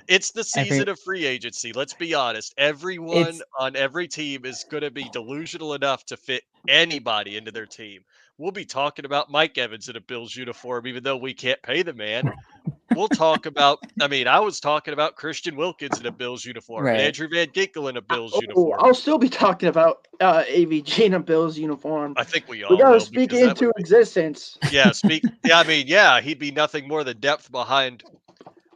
It's the season of free agency. Let's be honest. Everyone on every team is going to be delusional enough to fit anybody into their team. We'll be talking about Mike Evans in a Bills uniform, even though we can't pay the man. We'll talk about, I was talking about Christian Wilkins in a Bills uniform, and Andrew Van Ginkel in a Bills uniform. I'll still be talking about AVG in a Bills uniform. I think we got to will, speak because that into would be- existence. Yeah, he'd be nothing more than depth behind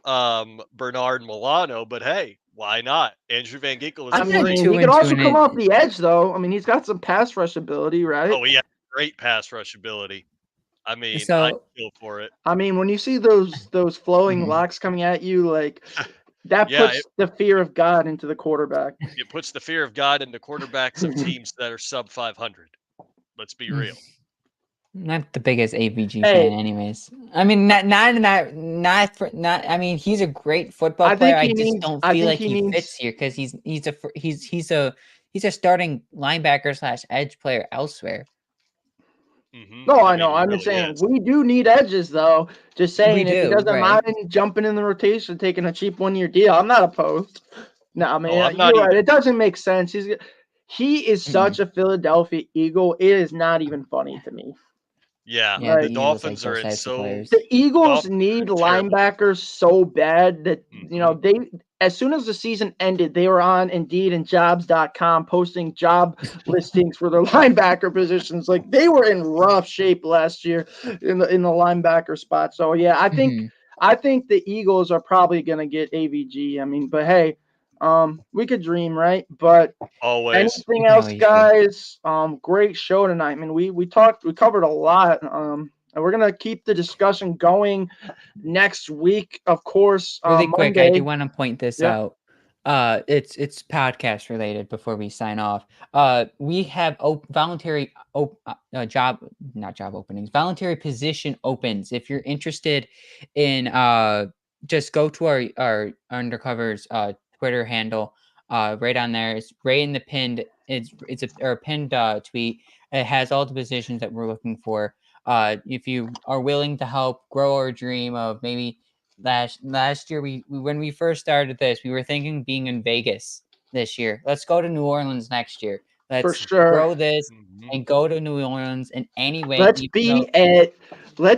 Bernard Milano, but hey, why not? Andrew Van Ginkel is he could also come off the edge, though. I mean, he's got some pass rush ability, right? Oh, he has great pass rush ability. I mean, So- I'd go for it. I mean, when you see those flowing locks coming at you, like that puts the fear of God into the quarterback. It puts the fear of God into quarterbacks of teams that are sub 500. Let's be real. Not the biggest AVG fan, anyways. I mean, I mean, he's a great football player. I just don't feel like he fits here because he's a starting linebacker / edge player elsewhere. No, I know. I'm just saying we do need edges, though. Just saying, if he doesn't mind jumping in the rotation, taking a cheap 1-year deal, I'm not opposed. No, I mean, you're right. It doesn't make sense. He is such a Philadelphia Eagle. It is not even funny to me. Yeah, the Dolphins are in so. The Eagles need linebackers so bad that they. As soon as the season ended, they were on Indeed and Jobs.com posting job listings for their linebacker positions. Like they were in rough shape last year in the linebacker spot. So yeah, I think the Eagles are probably gonna get AVG. I mean, but hey, we could dream, right? But always. Anything else, guys? Great show tonight. I mean, we covered a lot. And we're gonna keep the discussion going next week, of course. Really quick, Monday. I do want to point this out. It's podcast related before we sign off. We have voluntary voluntary position opens. If you're interested in just go to our Undercovers Twitter handle. Right on there. It's right in the pinned. It's a pinned tweet. It has all the positions that we're looking for. If you are willing to help grow our dream of maybe last year, we when we first started this, we were thinking being in Vegas this year. Let's go to New Orleans next year. Let's grow this and go to New Orleans in any way. Let's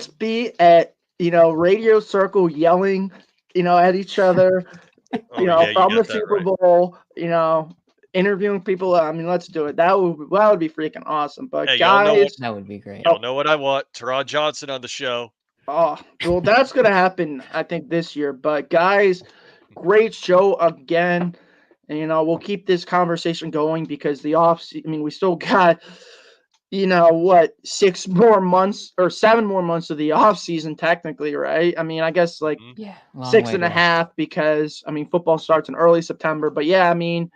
be at Radio Circle yelling, at each other. Oh yeah, you from the got that Super right. Bowl, interviewing people. I mean, let's do it. That would be freaking awesome. But Hey, y'all know what guys, That would be great. oh, y'all know what I want. Terod Johnson on the show. oh, well, that's gonna happen, I think, this year. But guys, great show again. And we'll keep this conversation going because I mean, we still got, what, 6 more months or 7 more months of the off season technically, right? I mean, I guess like Mhm. Yeah, long six way and to a go. half because I mean football starts in early September. But yeah, I mean,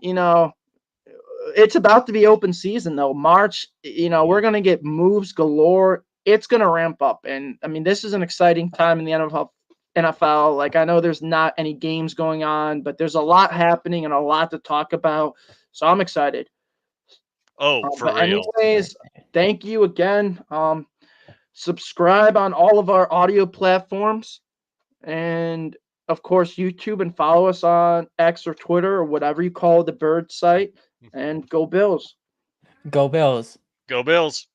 you know, it's about to be open season though. March, we're gonna get moves galore. It's gonna ramp up, and I mean, this is an exciting time in the NFL. Like I know there's not any games going on, but there's a lot happening and a lot to talk about. So I'm excited. Oh, for But real. anyways, thank you again. Subscribe on all of our audio platforms, and of course YouTube, and follow us on X or Twitter or whatever you call the bird site. And go Bills. Go Bills. Go Bills.